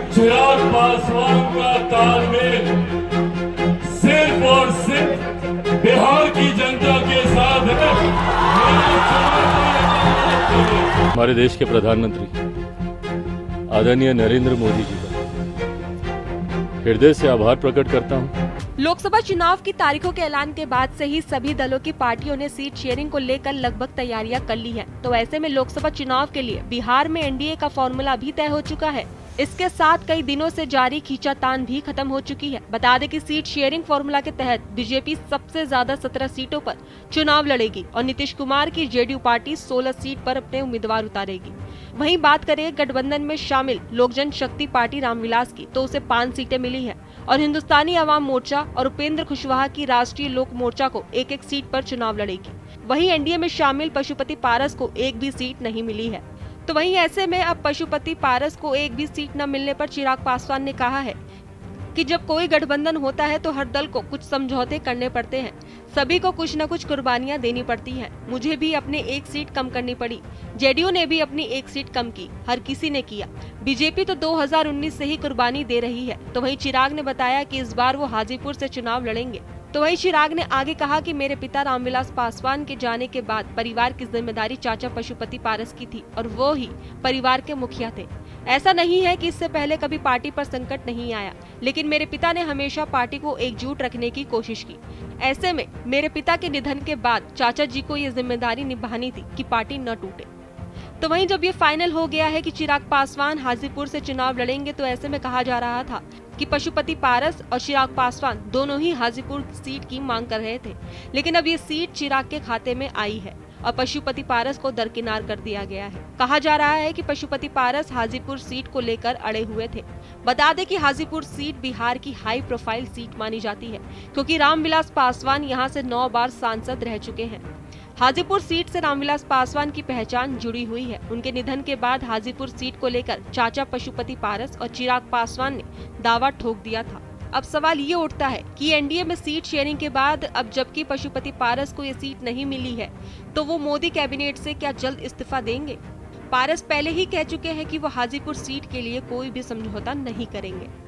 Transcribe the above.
चिराग पासवान का तालमेल सिर्फ और सिर्फ बिहार की जनता के साथ है। हमारे देश के प्रधानमंत्री आदरणीय नरेंद्र मोदी जी का हृदय से आभार प्रकट करता हूं। लोकसभा चुनाव की तारीखों के ऐलान के बाद से ही सभी दलों की पार्टियों ने सीट शेयरिंग को लेकर लगभग तैयारियां कर ली हैं। तो ऐसे में लोकसभा चुनाव के लिए बिहार में एनडीए का फॉर्मूला भी तय हो चुका है। इसके साथ कई दिनों से जारी खींचातान भी खत्म हो चुकी है। बता दें कि सीट शेयरिंग फॉर्मूला के तहत बीजेपी सबसे ज्यादा 17 सीटों पर चुनाव लड़ेगी और नीतीश कुमार की जेडीयू पार्टी 16 सीट पर अपने उम्मीदवार उतारेगी। वहीं बात करें गठबंधन में शामिल लोक जनशक्ति पार्टी रामविलास की, तो उसे 5 सीटें मिली है और हिंदुस्तानी अवाम मोर्चा और उपेंद्र कुशवाहा की राष्ट्रीय लोक मोर्चा को एक एक सीट पर चुनाव लड़ेगी। वहीं एनडीए में शामिल पशुपति पारस को एक भी सीट नहीं मिली है। तो वहीं ऐसे में अब पशुपति पारस को एक भी सीट न मिलने पर चिराग पासवान ने कहा है कि जब कोई गठबंधन होता है तो हर दल को कुछ समझौते करने पड़ते हैं, सभी को कुछ न कुछ कुर्बानियां देनी पड़ती हैं। मुझे भी अपने एक सीट कम करनी पड़ी, जेडीयू ने भी अपनी एक सीट कम की, हर किसी ने किया। बीजेपी तो 2019 से ही कुर्बानी दे रही है। तो वहीं चिराग ने बताया कि इस बार वो हाजीपुर से चुनाव लड़ेंगे। तो वहीं चिराग ने आगे कहा कि मेरे पिता रामविलास पासवान के जाने के बाद परिवार की जिम्मेदारी चाचा पशुपति पारस की थी और वो ही परिवार के मुखिया थे। ऐसा नहीं है कि इससे पहले कभी पार्टी पर संकट नहीं आया, लेकिन मेरे पिता ने हमेशा पार्टी को एकजुट रखने की कोशिश की। ऐसे में मेरे पिता के निधन के बाद चाचा जी को ये जिम्मेदारी निभानी थी कि पार्टी न टूटे। तो वहीं जब ये फाइनल हो गया है कि चिराग पासवान हाजीपुर से चुनाव लड़ेंगे, तो ऐसे में कहा जा रहा था कि पशुपति पारस और चिराग पासवान दोनों ही हाजीपुर सीट की मांग कर रहे थे, लेकिन अब ये सीट चिराग के खाते में आई है और पशुपति पारस को दरकिनार कर दिया गया है। कहा जा रहा है कि पशुपति पारस हाजीपुर सीट को लेकर अड़े हुए थे। बता दें कि हाजीपुर सीट बिहार की हाई प्रोफाइल सीट मानी जाती है, क्योंकि रामविलास पासवान यहां से 9 बार सांसद रह चुके हैं। हाजीपुर सीट से रामविलास पासवान की पहचान जुड़ी हुई है। उनके निधन के बाद हाजीपुर सीट को लेकर चाचा पशुपति पारस और चिराग पासवान ने दावा ठोक दिया था। अब सवाल ये उठता है कि एनडीए में सीट शेयरिंग के बाद अब जबकि पशुपति पारस को ये सीट नहीं मिली है, तो वो मोदी कैबिनेट से क्या जल्द इस्तीफा देंगे? पारस पहले ही कह चुके हैं कि वो हाजीपुर सीट के लिए कोई भी समझौता नहीं करेंगे।